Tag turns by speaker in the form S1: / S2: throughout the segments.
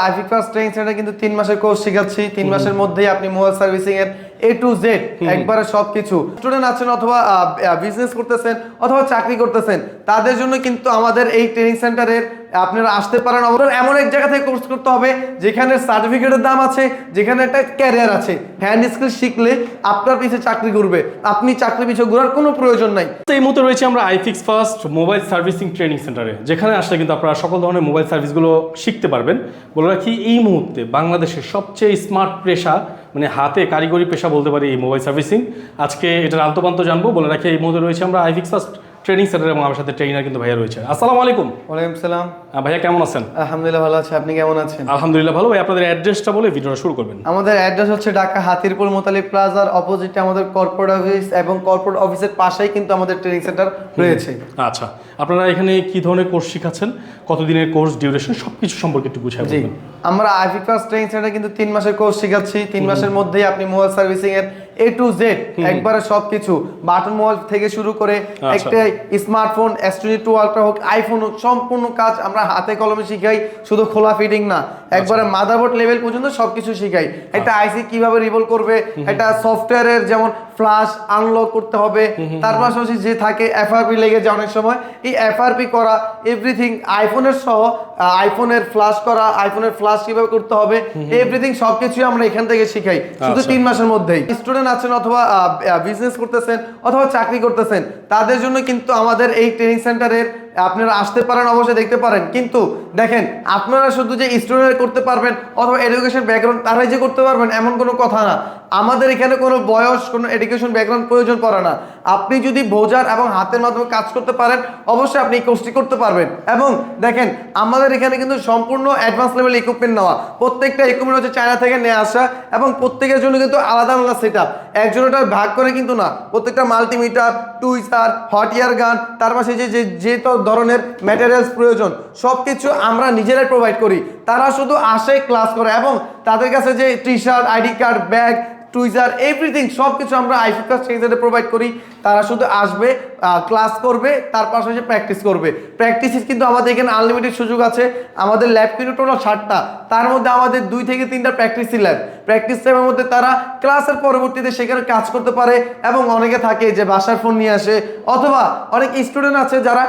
S1: আইফিক first training সেন্টারে কিন্তু 3 মাসের কোর্স শেখাচ্ছি। 3 মাসের মধ্যেই আপনি মোবাইল সার্ভিসিং এর A to Z একবারে সবকিছু। স্টুডেন্ট আছেন অথবা বিজনেস করতেছেন অথবা চাকরি করতেছেন, তাদের জন্য কিন্তু আমাদের এই ট্রেনিং সেন্টারের আপনারা আসতে পারেন। এমন এক জায়গা থেকে কোর্স করতে হবে যেখানে সার্টিফিকেটের দাম আছে, যেখানে একটা ক্যারিয়ার আছে। হ্যান্ড স্কিল শিখলে আপনার পিছে চাকরি করবে, আপনি চাকরি পিছিয়ে ঘোরার কোনো প্রয়োজন নাই।
S2: এই মুহূর্তে রয়েছে আমরা iFix first mobile servicing training সেন্টারে, যেখানে আসলে কিন্তু আপনারা সকল ধরনের মোবাইল সার্ভিসগুলো শিখতে পারবেন। বলে রাখি, এই মুহূর্তে বাংলাদেশের সবচেয়ে স্মার্ট পেশা, মানে হাতে কারিগরি পেশা বলতে পারি এই মোবাইল সার্ভিসিং। আজকে এটার আন্তপান্ত জানবো। বলে রাখি, এই মুহূর্তে রয়েছে আমরা আইফিক্স ফার্স্ট ট্রেনিং সেন্টার এবং আমার সাথে ট্রেনার কিন্তু ভাইয়া রয়েছে। আসসালামু আলাইকুম।
S1: ওয়ালাইকুম সালাম।
S2: ভাইয়া কেমন আছেন?
S1: আলহামদুলিল্লাহ ভালো আছি, আপনি কেমন আছেন?
S2: আলহামদুলিল্লাহ ভালো। ভাই আপনাদের অ্যাড্রেসটা বলে ভিডিওটা শুরু করবেন।
S1: আমাদের অ্যাড্রেস হচ্ছে ঢাকা হাতিরপুল মোতালিব প্লাজার অপোজিটে আমাদের কর্পোরেট অফিস, এবং কর্পোরেট অফিসের পাশেই কিন্তু আমাদের ট্রেনিং সেন্টার রয়েছে।
S2: আচ্ছা, আপনারা এখানে কি ধরনের কোর্স শিখাচ্ছেন, কতদিনের কোর্স, ডিউরেশন, সবকিছু সম্পর্কে একটু বুঝাই বলবেন।
S1: আমরা আইফিক ফার্স্ট ট্রেনিং সেন্টারে কিন্তু 3 মাসের কোর্স শিখাচ্ছি। 3 মাসের মধ্যেই আপনি মোবাইল সার্ভিসিং এর A to Z একবারে সবকিছু, বাটন মোবাইল থেকে শুরু করে একটা স্মার্টফোন S22 আলট্রা হোক, আইফোন হোক, সম্পূর্ণ কাজ আমরা হাতে কলমে শিখাই। শুধু খোলা ফিটিং না, একবারে মাদারবোর্ড লেভেল পর্যন্ত সবকিছু শিখাই। একটা আইসি কিভাবে রিভলভ করবে, একটা সফটওয়্যারের যেমন ফ্ল্যাশ আনলক করতে হবে, তার পাশাপাশি যে থাকে এফআরপি লেগে যায় অনেক সময়, এই এফআরপি করা এভরিথিং, আইফোনের সহ আইফোনের ফ্ল্যাশ করা, আইফোনের ফ্ল্যাশ কিভাবে করতে হবে, এভরিথিং সবকিছু আমরা এখান থেকে শিখাই শুধু 3 মাসের মধ্যেই। স্টুডেন্ট আছেন অথবা বিজনেস করতেছেন অথবা চাকরি করতেছেন, তাদের জন্য কিন্তু আমাদের এই ট্রেনিং সেন্টারের আপনারা আসতে পারেন, অবশ্যই দেখতে পারেন। কিন্তু দেখেন, আপনারা শুধু যে স্টুডেন্ট করতে পারবেন অথবা এডুকেশন ব্যাকগ্রাউন্ড তারাই যে করতে পারবেন এমন কোনো কথা না। আমাদের এখানে কোনো বয়স, কোনো এডুকেশন ব্যাকগ্রাউন্ড প্রয়োজন পড়ে না। আপনি যদি বোঝার এবং হাতের মাধ্যমে কাজ করতে পারেন, অবশ্যই আপনি এই কোর্সটি করতে পারবেন। এবং দেখেন, আমাদের এখানে কিন্তু সম্পূর্ণ অ্যাডভান্স লেভেল ইকুইপমেন্ট নেওয়া, প্রত্যেকটা ইকুইপমেন্ট হচ্ছে চায়না থেকে নিয়ে আসা, এবং প্রত্যেকের জন্য কিন্তু আলাদা আলাদা সেট আপ, একজনটা ভাগ করে কিন্তু না। প্রত্যেকটা মাল্টিমিটার, টুইজার, হট এয়ার গান, তার পাশে যে ধরনের ম্যাটেরিয়ালস প্রয়োজন সব কিছু আমরা নিজেরাই প্রোভাইড করি। তারা শুধু আসে, ক্লাস করে, এবং তাদের কাছে যে T shirt, ID card, bag, tweezer, everything সব কিছু আমরা আইফিক ফার্স্ট ট্রেনিং সেন্টারে প্রোভাইড করি। তারা শুধু আসবে, ক্লাস করবে, তার পাশাপাশি প্র্যাকটিস করবে। প্র্যাকটিসের কিন্তু আমাদের এখানে আনলিমিটেড সুযোগ আছে। আমাদের ল্যাব কিন্তু টোটাল 7টা, তার মধ্যে আমাদের 2 থেকে 3টা প্র্যাকটিস ল্যাব। প্র্যাকটিস ল্যাবের মধ্যে তারা ক্লাসের পরবর্তীতে সেখানে কাজ করতে পারে। এবং অনেকে থাকে যে বাসার ফোন নিয়ে আসে, অথবা অনেক স্টুডেন্ট আছে যারা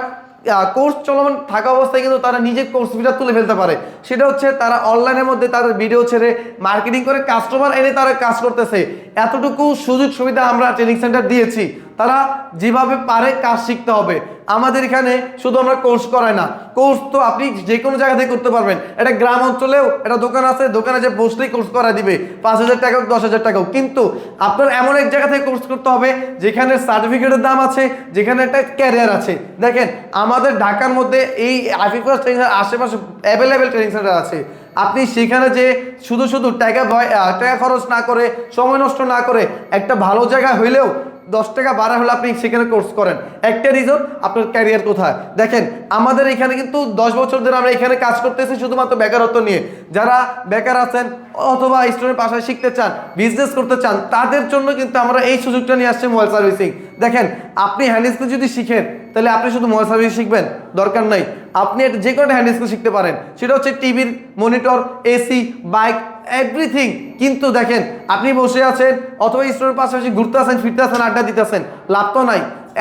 S1: কোর্স চলমান থাকা অবস্থায় কিন্তু তারা নিজে কোর্স ভিডিও তুলে ফেলতে পারে। সেটা হচ্ছে তারা অনলাইনের মধ্যে তাদের ভিডিও ছেড়ে মার্কেটিং করে কাস্টমার এনে তারা কাজ করতেছে। এতটুকু সুযোগ সুবিধা আমরা ট্রেনিং সেন্টার দিয়েছি। তারা যেভাবে পারে কাজ শিখতে হবে। আমাদের এখানে শুধু আমরা কোর্স করাই না, কোর্স তো আপনি যে কোনো জায়গা থেকে করতে পারবেন। একটা গ্রাম অঞ্চলেও একটা দোকান আছে, দোকানে যে বসলেই কোর্স করা দিবে, 5,000 টাকা হোক 10,000 টাকা হোক। কিন্তু আপনার এমন এক জায়গা থেকে কোর্স করতে হবে যেখানে সার্টিফিকেটের দাম আছে, যেখানে একটা ক্যারিয়ার আছে। দেখেন, আমাদের ঢাকার মধ্যে এই আইফিক ফার্স্ট ট্রেনিং সেন্টার আশেপাশে অ্যাভেলেবেল ট্রেনিং সেন্টার আছে। আপনি সেখানে যে শুধু টাকা খরচ না করে, সময় নষ্ট না করে, একটা ভালো জায়গা হইলেও 10 টাকা বাড়া হলে আপনি সেখানে কোর্স করেন। একটা রিজন, আপনার ক্যারিয়ার কোথায়। দেখেন, আমাদের এখানে কিন্তু 10 বছর ধরে আমরা এখানে কাজ করতেছি শুধুমাত্র বেকারত্ব নিয়ে। যারা বেকার আছেন অথবা স্টুডেন্ট পাশাপাশি শিখতে চান, বিজনেস করতে চান, তাদের জন্য কিন্তু আমরা এই সুযোগটা নিয়ে আসছি মোবাইল সার্ভিসিং। দেখেন, আপনি হ্যান্ড স্কিল যদি শিখেন, তাহলে আপনি শুধু মোবাইল সার্ভিস শিখবেন দরকার নাই, আপনি যে কোনো হ্যান্ড স্কিল শিখতে পারেন। সেটা হচ্ছে টিভির মনিটর, এসি, বাইক, এভরিথিং। কিন্তু দেখেন, আপনি বসে আছেন অথবা স্টোরের পাশাপাশি ঘুরতে আসেন, ফিরতে আসেন, আড্ডা দিতেছেন, লাভ তো নাই।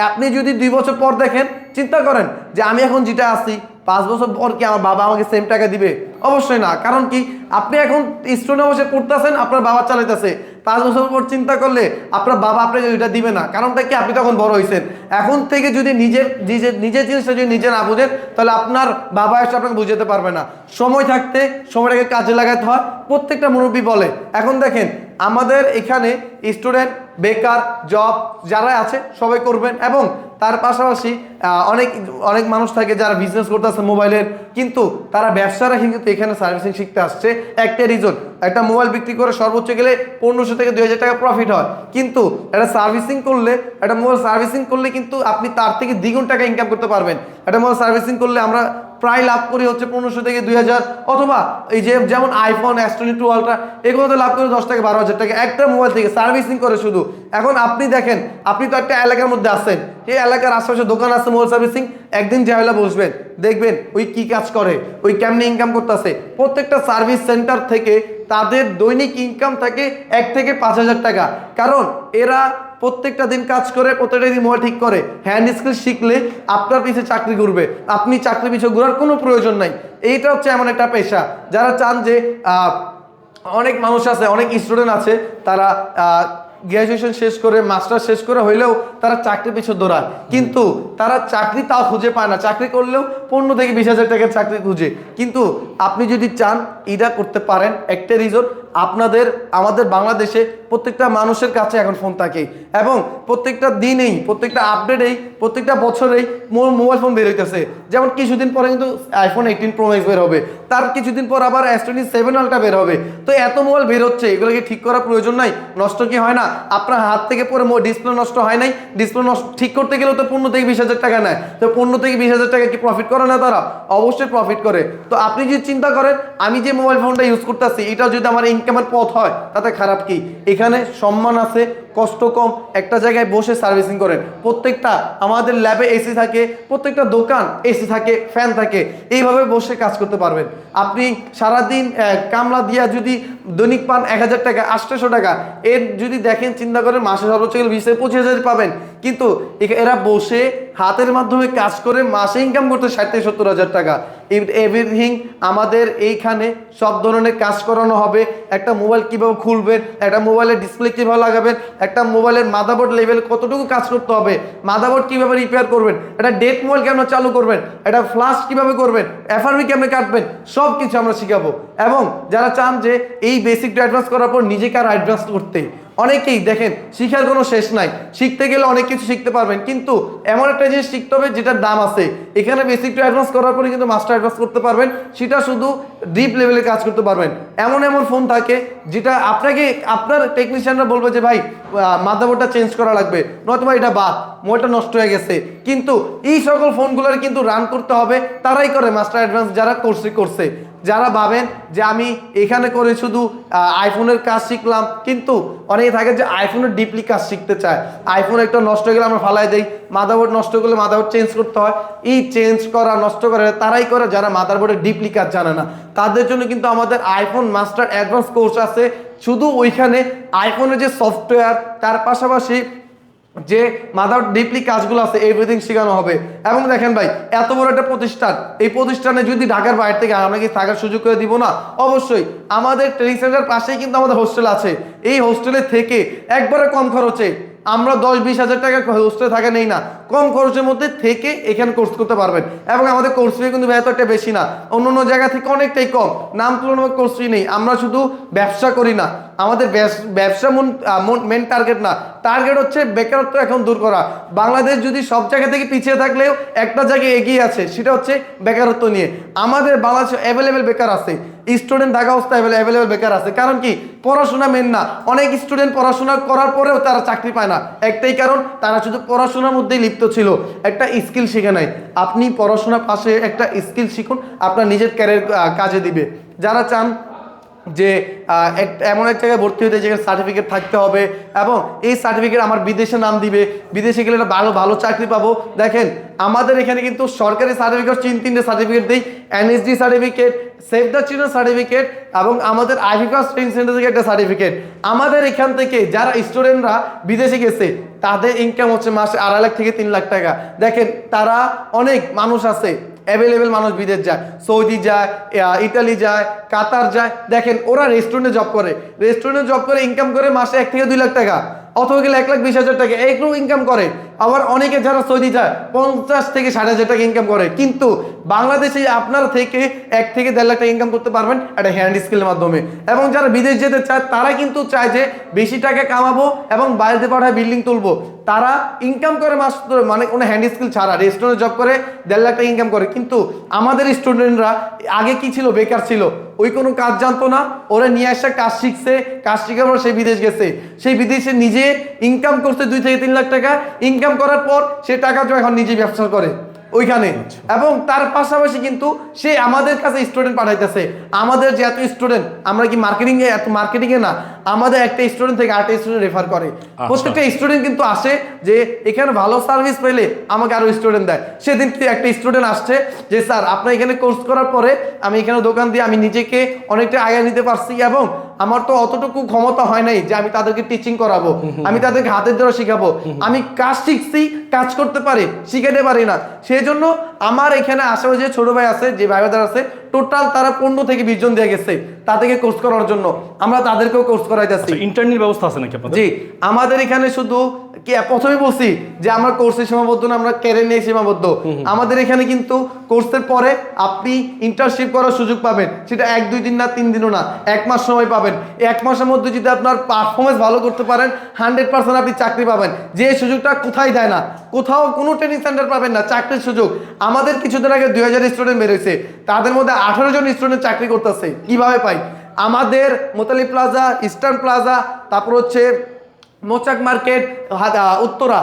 S1: আপনি যদি 2 বছর পর দেখেন, চিন্তা করেন যে আমি এখন যেটা আছি 5 বছর পর কি আমার বাবা আমাকে সেম টাকা দিবে? অবশ্যই না। কারণ কি, আপনি এখন স্টোরে বসে পড়তেছেন, আপনার বাবা চালাইতেছে। 5 বছর পর চিন্তা করলে আপনার বাবা আপনাকে ওইটা দিবে না। কারণটা কি, আপনি তখন বড় হয়েছেন। এখন থেকে যদি নিজের জিনিসটা যদি নিজে না বুঝেন, তাহলে আপনার বাবা এসে আপনাকে বুঝাতে পারবে না। সময় থাকতে সময়টাকে কাজে লাগাতে হয়, প্রত্যেকটা মুরব্বী বলে। এখন দেখেন, আমাদের এখানে স্টুডেন্ট, বেকার, জব যারা আছে সবাই করবেন। এবং তার পাশাপাশি অনেক মানুষ থাকে যারা বিজনেস করতে আসছে মোবাইলের, কিন্তু তারা ব্যবসা রেখে কিন্তু এখানে সার্ভিসিং শিখতে আসছে। একটা রিজন, একটা মোবাইল বিক্রি করে সর্বোচ্চ গেলে 1500 থেকে 2000 টাকা প্রফিট হয়। কিন্তু একটা সার্ভিসিং করলে, একটা মোবাইল সার্ভিসিং করলে কিন্তু আপনি তার থেকে দ্বিগুণ টাকা ইনকাম করতে পারবেন। একটা মোবাইল সার্ভিসিং করলে আমরা প্রায় লাভ করি হচ্ছে 1500 থেকে 2000, অথবা এই যে যেমন আইফোন S22 আলট্রা এগুলোতে লাভ করে 10 থেকে 12,000 টাকা একটা মোবাইল থেকে সার্ভিসিং করে শুধু। এখন আপনি দেখেন, আপনি তো একটা এলাকার মধ্যে আছেন, এই এলাকার আশেপাশে দোকান আছে মোবাইল সার্ভিসিং, একদিন যাইলা বসবেন, দেখবেন ওই কি কাজ করে, ওই কেমনি ইনকাম করতেছে। প্রত্যেকটা সার্ভিস সেন্টার থেকে তাদের দৈনিক ইনকাম থাকে 1 থেকে 5,000 টাকা, কারণ এরা প্রত্যেকটা দিন কাজ করে, প্রত্যেকটা দিন মোবাইল ঠিক করে। হ্যান্ড স্কিল শিখলে আপনার পিছে চাকরি ঘুরবে, আপনি চাকরি পিছনে ঘোরার কোনো প্রয়োজন নাই। এইটা হচ্ছে এমন একটা পেশা, যারা চান যে অনেক মানুষ আছে, অনেক স্টুডেন্ট আছে, তারা গ্র্যাজুয়েশন শেষ করে মাস্টার শেষ করে হইলেও তারা চাকরি পিছনে দৌড়ায়, কিন্তু তারা চাকরি তাও খুঁজে পায় না। চাকরি করলেও 15 থেকে 20,000 টাকার চাকরি খুঁজে। কিন্তু আপনি যদি চান এটা করতে পারেন, একটা রিজন আমাদের বাংলাদেশে প্রত্যেকটা মানুষের কাছে এখন ফোন থাকে, এবং প্রত্যেকটা দিনেই, প্রত্যেকটা আপডেটেই, প্রত্যেকটা বছরেই মোবাইল ফোন বের হইতেছে। যেমন কিছুদিন পরে কিন্তু আইফোন 18 প্রো ম্যাক্স বের হবে, তার কিছুদিন পর আবার S27 আলট্রা বের হবে। তো এত মোবাইল বের হচ্ছে, এগুলোকে ঠিক করার প্রয়োজন নাই? নষ্ট কি হয় না? আপনার হাত থেকে পরে ডিসপ্লে নষ্ট হয় নাই? ডিসপ্লে নষ্ট ঠিক করতে গেলেও তো 15 থেকে 20,000 টাকা নেয়। তো 15 থেকে 20,000 টাকা কি প্রফিট করে না তারা? অবশ্যই প্রফিট করে। তো আপনি যদি চিন্তা করেন আমি যে মোবাইল ফোনটা ইউজ করতেছি এটা যদি আমার ইনকামের পথ হয়, তাতে খারাপ কি? এখানে সম্মান আছে, কষ্ট কম, একটা জায়গায় বসে সার্ভিসিং করেন। প্রত্যেকটা আমাদের ল্যাবে এসি থাকে, প্রত্যেকটা দোকান এসি থাকে, ফ্যান থাকে, এইভাবে বসে কাজ করতে পারবেন। আপনি সারাদিন কামলা দিয়া যদি দৈনিক পান 1,000 টাকা, 800 টাকা, এর যদি দেখেন চিন্তা করেন মাসে সর্বোচ্চ 20 থেকে 25,000 পাবেন। কিন্তু এরা বসে হাতের মাধ্যমে কাজ করে মাসে ইনকাম করতে 60 থেকে 70,000 টাকা। এভরিথিং আমাদের এইখানে সব ধরনের কাজ করানো হবে। একটা মোবাইল কিভাবে খুলবেন, একটা মোবাইলের ডিসপ্লে কিভাবে লাগাবেন, একটা মোবাইলের মাদারবোর্ড লেভেল কতটুকু কাজ করতে হবে, মাদারবোর্ড কিভাবে রিপেয়ার করবেন, একটা ডেট মোবাইল কেমন চালু করবেন, একটা ফ্লাশ কিভাবে করবেন, FRB কেমনে কাটবেন, সব কিছু আমরা শিখাবো। এবং যারা চান যে এই বেসিক টু অ্যাডভান্স করার পর নিজেকে আর অ্যাডভান্স করতে, অনেকেই দেখেন শিখার কোনো শেষ নাই, শিখতে গেলে অনেক কিছু শিখতে পারবেন, কিন্তু এমন একটা জিনিস শিখতে হবে যেটার দাম আছে। এখানে বেসিক টু অ্যাডভান্স করার পরে কিন্তু মাস্টার অ্যাডভান্স করতে পারবেন, সেটা শুধু ডিপ লেভেলে কাজ করতে পারবেন। এমন এমন ফোন থাকে যেটা আপনার টেকনিশিয়ানরা বলবে যে ভাই মাদারবোর্ডটা চেঞ্জ করা লাগবে, নয়তো ভাই এটা বাদ, মোবাইলটা নষ্ট হয়ে গেছে। কিন্তু এই সকল ফোনগুলোর কিন্তু রান করতে হবে তারাই করে মাস্টার অ্যাডভান্স যারা করছে। যারা ভাবেন যে আমি এখানে করে শুধু আইফোনের কাজ শিখলাম, কিন্তু অনেকে থাকে যে আইফোনের ডিপলি কাজ শিখতে চায়। আইফোন একটা নষ্ট হয়ে গেলে আমরা ফালাই দেই, মাদারবোর্ড নষ্ট করলে মাদারবোর্ড চেঞ্জ করতে হয়। এই চেঞ্জ করা নষ্ট করা তারাই করে যারা মাদারবোর্ডের ডিপলি কাজ জানে না। তাদের জন্য কিন্তু আমাদের আইফোন মাস্টার অ্যাডভান্স কোর্স আছে। শুধু ওইখানে আইফোনের যে সফটওয়্যার, তার পাশাপাশি যে মাদার ডিপলি কাজগুলো আছে এভরিথিং শেখানো হবে। এবং দেখেন ভাই, এত বড় একটা প্রতিষ্ঠান, এই প্রতিষ্ঠানে যদি ঢাকার বাইরে থেকে আমরা কি থাকার সুযোগ করে দিব না? অবশ্যই। আমাদের ট্রেনিং সেন্টার পাশেই কিন্তু আমাদের হোস্টেল আছে। এই হোস্টেলে থেকে একবারে কম খরচে আমরা 10-20 হাজার টাকা হোস্টেলে থাকা নেই না, কম খরচের মধ্যে থেকে এখানে কোর্স করতে পারবেন। এবং আমাদের কোর্স ফি কিন্তু এতটা বেশি না, অন্য জায়গা থেকে অনেকটাই কম, নাম তুলনামূলক কোর্স ফি নেই। আমরা শুধু ব্যবসা করি না, আমাদের ব্যবসা মেন টার্গেট না, টার্গেট হচ্ছে বেকারত্ব এখন দূর করা। বাংলাদেশ যদি সব জায়গা থেকে পিছিয়ে থাকলেও একটা জায়গায় এগিয়ে আছে, সেটা হচ্ছে বেকারত্ব নিয়ে। আমাদের বাংলাদেশে অ্যাভেলেবেল বেকার আছে, স্টুডেন্ট থাকা অবস্থায় অ্যাভেলেবেল বেকার আছে। কারণ কি? পড়াশোনা মেন না। অনেক স্টুডেন্ট পড়াশোনা করার পরেও তারা চাকরি পায় না, একটাই কারণ তারা শুধু পড়াশোনার মধ্যেই লিপ্ত ছিল, একটা স্কিল শিখে নাই। আপনি পড়াশোনার পাশে একটা স্কিল শিখুন, আপনার নিজের ক্যারিয়ার কাজে দিবে। যারা চান যে এমন এক জায়গায় ভর্তি হতে যেখানে সার্টিফিকেট থাকতে হবে এবং এই সার্টিফিকেট আমার বিদেশে নাম দিবে, বিদেশে গেলে ভালো ভালো চাকরি পাবো। দেখেন আমাদের এখানে কিন্তু সরকারি সার্টিফিকেট 3-3টে সার্টিফিকেট দেই, NSD certificate, save the children certificate এবং আমাদের আইভি ফার্স্ট ট্রেনিং সেন্টার থেকে একটা সার্টিফিকেট। আমাদের এখান থেকে যারা স্টুডেন্টরা বিদেশে গেছে তাদের ইনকাম হচ্ছে মাসে 2.5 লাখ থেকে 3 লাখ টাকা। দেখেন তারা অনেক মানুষ আছে, অ্যাভেলেবেল মানুষ বিদেশ যায়, সৌদি যায়, ইতালি যায়, কাতার যায়। দেখেন ওরা রেস্টুরেন্টে জব করে ইনকাম করে মাসে 1 থেকে 2 লাখ টাকা, অথবা গেলে 1,20,000 টাকা এইগুলো ইনকাম করে। আবার অনেকে যারা সৌদি যায় 50 থেকে 60,000 টাকা ইনকাম করে। কিন্তু বাংলাদেশে আপনারা থেকে 1 থেকে 1.5 লাখ টাকা ইনকাম করতে পারবেন একটা হ্যান্ড স্কিলের মাধ্যমে। এবং যারা বিদেশ যেতে চায় তারা কিন্তু চায় যে বেশি টাকা কামাবো এবং বাইরে পাঠায় বিল্ডিং তুলবো। তারা ইনকাম করে মানে কোনো হ্যান্ড স্কিল ছাড়া রেস্টুরেন্টে জব করে 1.5 লাখ টাকা ইনকাম করে। কিন্তু আমাদের স্টুডেন্টরা আগে কি ছিল? বেকার ছিল, ওই কোনো কাজ জানতো না, ওরা নিয়ে আসা কাজ শিখছে, কাজ শিখার পর সেই বিদেশ গেছে, সেই বিদেশে নিজে ইনকাম করছে 2 থেকে 3 লাখ টাকা। ইনকাম করার পর সে টাকা তো এখন নিজে ব্যবসা করে, ওইখানে। এবং তার পাশাপাশি কিন্তু সে আমাদের কাছে স্টুডেন্ট পাঠাইতেছে। আমাদের যে এত স্টুডেন্ট, আমরা কি মার্কেটিং এ না, আমাদের একটা স্টুডেন্ট থেকে আরেকটা স্টুডেন্ট রেফার করে। প্রত্যেকটা স্টুডেন্ট কিন্তু আসে যে এখানে ভালো সার্ভিস পেলে আমাকে আরো স্টুডেন্ট দেয়। সেদিন একটা স্টুডেন্ট আসছে যে স্যার আপনার এখানে কোর্স করার পরে আমি এখানে দোকান দিয়ে আমি নিজেকে অনেকটা আগে নিতে পারছি, এবং আমার তো অতটুকু ক্ষমতা হয় নাই যে আমি তাদেরকে টিচিং করাবো, আমি তাদেরকে হাতের দ্বারা শিখাবো। আমি কাজ শিখছি, কাজ করতে পারি, শিখাতে পারি না। সেই জন্য আমার এখানে আশেপাশে যে ছোট ভাই আছে, যে ভাই বাজার আছে, টোটাল তারা 15 থেকে 20 জন দিয়ে গেছে তাদেরকে কোর্স করার জন্য। আমরা তাদেরকেও কোর্স করাইতেছি।
S2: ইন্টারনেট ব্যবস্থা আছে নাকি আপনাদের?
S1: জি, আমাদের এখানে শুধু কি প্রথমে বলছি যে আমরা কোর্সে সীমাবদ্ধ না, আমরা ক্যারিয়ার নিয়ে সীমাবদ্ধ। আমাদের এখানে কিন্তু কোর্সের পরে আপনি ইন্টার্নশিপ করার সুযোগ পাবেন, সেটা 1-2 দিন না 3 দিনও না, 1 মাস সময় পাবেন। 1 মাসের মধ্যে যদি আপনার পারফরমেন্স ভালো করতে পারেন 100% আপনি চাকরি পাবেন। যে সুযোগটা কোথায় দেয় না, কোথাও কোনো ট্রেনিং সেন্টার পাবেন না চাকরির সুযোগ। আমাদের কিছুদিন আগে 2000 স্টুডেন্ট বেরোয়েছে, তাদের মধ্যে 18 জন স্টুডেন্ট চাকরি করতেছে। কিভাবে পাই? আমাদের মোতালি প্লাজা, ইস্টার্ন প্লাজা, তারপর হচ্ছে মোচাক মার্কেট, উত্তরা,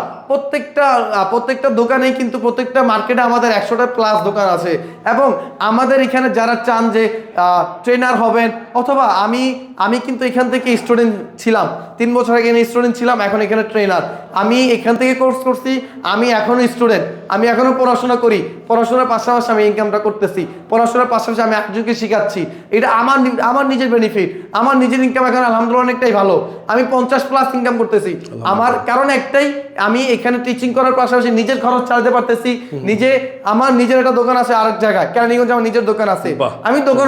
S1: প্রত্যেকটা দোকানেই কিন্তু প্রত্যেকটা মার্কেটে আমাদের 100টা প্লাস দোকান আছে। এবং আমাদের এখানে যারা চান যে ট্রেনার হবেন, অথবা আমি কিন্তু এখান থেকে স্টুডেন্ট ছিলাম, 3 বছর আগে স্টুডেন্ট ছিলাম, এখন এখানে ট্রেনার। আমি এখান থেকে কোর্স করছি, আমি এখনো স্টুডেন্ট, আমি এখনো পড়াশোনা করি, পড়াশোনার পাশাপাশি আমি ইনকামটা করতেছি, পড়াশোনার পাশাপাশি আমি একজনকে শিখাচ্ছি। এটা আমার নিজের বেনিফিট, আমার নিজের ইনকাম এখন আলহামদুলিল্লাহ অনেকটাই ভালো। আমি 50+ ইনকাম করতেছি। আমার কারণ একটাই, আমি এখানে টিচিং করার পাশাপাশি নিজের খরচ চালাতে পারতেছি। আমার নিজের একটা দোকান আছে আরেক জায়গায়, কেরানীগঞ্জে আমার নিজের দোকান আছে, আমি দোকান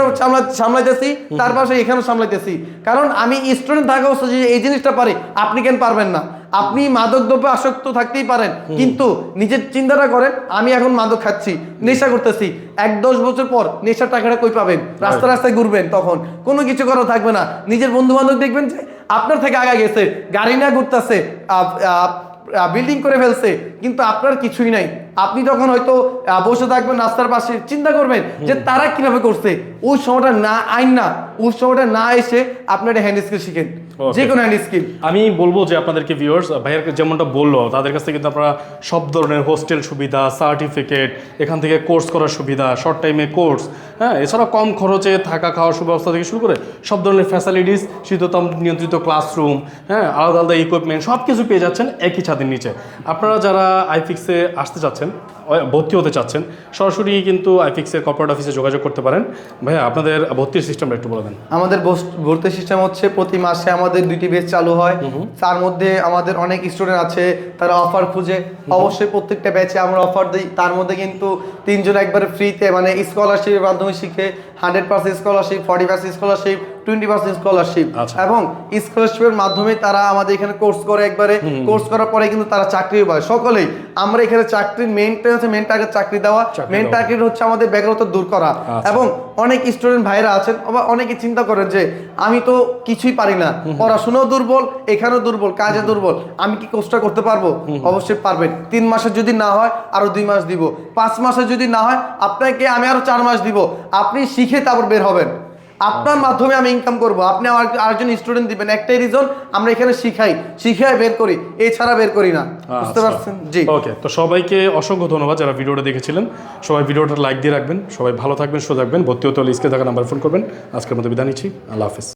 S1: সামলাইতেছি, তার পাশে এখানেও সামলাইতেছি। কারণ আমি স্টুডেন্ট থাকা অবস্থা যে এই জিনিসটা পারি, আপনি কেন পারবেন না? আপনি মাদক দ্রব্যে আসক্ত থাকতেই পারেন, কিন্তু নিজের চিন্তাটা করেন, আমি এখন মাদক খাচ্ছি, নেশা করতেছি, 1-10 বছর পর নেশার টাকাটা কই পাবেন? রাস্তা রাস্তায় ঘুরবেন, তখন কোনো কিছু করা থাকবে না। নিজের বন্ধু বান্ধব দেখবেন যে আপনার থেকে আগে গেছে, গাড়ি না ঘুরতেছে, বিল্ডিং করে ফেলছে, কিন্তু আপনার কিছুই নাই। আপনি তখন হয়তো বসে থাকবেন রাস্তার পাশে, চিন্তা করবেন যে তারা কিভাবে করছে। ওই সময়টা না আইন না, ওই সময়টা না এসে আপনি একটা হ্যান্ড স্কিল শিখেন, যে কোনো হ্যান্ড স্কিল।
S2: আমি বলবো যে আপনাদেরকে ভিউয়ার্স, ভাইয়ার যেমনটা বললো, তাদের কাছ থেকে কিন্তু আপনারা সব ধরনের হোস্টেল সুবিধা, সার্টিফিকেট, এখান থেকে কোর্স করার সুবিধা, শর্ট টাইমে কোর্স, হ্যাঁ, এছাড়া কম খরচে থাকা খাওয়ার সুব্যবস্থা থেকে শুরু করে সব ধরনের ফ্যাসিলিটিস, শীততাপ নিয়ন্ত্রিত ক্লাসরুম, হ্যাঁ, আলাদা আলাদা ইকুইপমেন্ট, সব কিছু পেয়ে যাচ্ছেন একই ছাদের নিচে। আপনারা যারা আইফিক্সে আসতে চাচ্ছেন, ভর্তি হতে চাচ্ছেন, সরাসরি কিন্তু আইফিক্সের কর্পোরেট অফিসে যোগাযোগ করতে পারেন। ভাইয়া, আপনাদের ভর্তির সিস্টেমটা একটু বলে দেন।
S1: আমাদের ভর্তি সিস্টেম হচ্ছে প্রতি মাসে আমাদের 2টি ব্যাচ চালু হয়। তার মধ্যে আমাদের অনেক স্টুডেন্ট আছে, তারা অফার খুঁজে, অবশ্যই প্রত্যেকটা ব্যাচে আমরা অফার দিই। তার মধ্যে কিন্তু 3 জন একবারে ফ্রিতে, মানে স্কলারশিপের মাধ্যমে শিখে 100% স্কলারশিপ, 40% স্কলারশিপ, 20% স্কলারশিপ। এবং স্কলারশিপের মাধ্যমে তারা আমাদের এখানে কোর্স করে, একবারে কোর্স করার পরে কিন্তু তারা চাকরিও পায়। সকলেই আমরা এখানে চাকরির মেইন টার্গেট চাকরি দেওয়া, মেইন টার্গেট হচ্ছে আমাদের বেকারত্ব দূর করা। এবং অনেক স্টুডেন্ট ভাইরা আছেন, আবার অনেকে চিন্তা করেন যে আমি তো কিছুই পারি না, পড়াশোনাও দুর্বল, এখানেও দুর্বল, কাজে দুর্বল, আমি কি কোর্সটা করতে পারবো? অবশ্যই পারবেন। 3 মাসের যদি না হয় আরো 2 মাস দিব, 5 মাসের যদি না হয় আপনাকে আমি আরো 4 মাস দিব। আপনি শিখে তারপর বের হবেন, আপনার মাধ্যমে আমি ইনকাম করব, আপনি আমার আরেকজন স্টুডেন্ট দিবেন। একটাই রিজন, আমরা এখানে শিখাই বের করি, এছাড়া বের করি না। বুঝতে পারছেন? জি,
S2: ওকে। তো সবাইকে অসংখ্য ধন্যবাদ যারা ভিডিওটা দেখেছিলেন। সবাই ভিডিওটা লাইক দিয়ে রাখবেন, সবাই ভালো থাকবেন, সুস্থ থাকবেন। ভর্তি হতে হলে স্ক্রিনে থাকা নাম্বার ফোন করবেন। আজকের মতো বিদায় নিচ্ছি, আল্লাহ হাফেজ।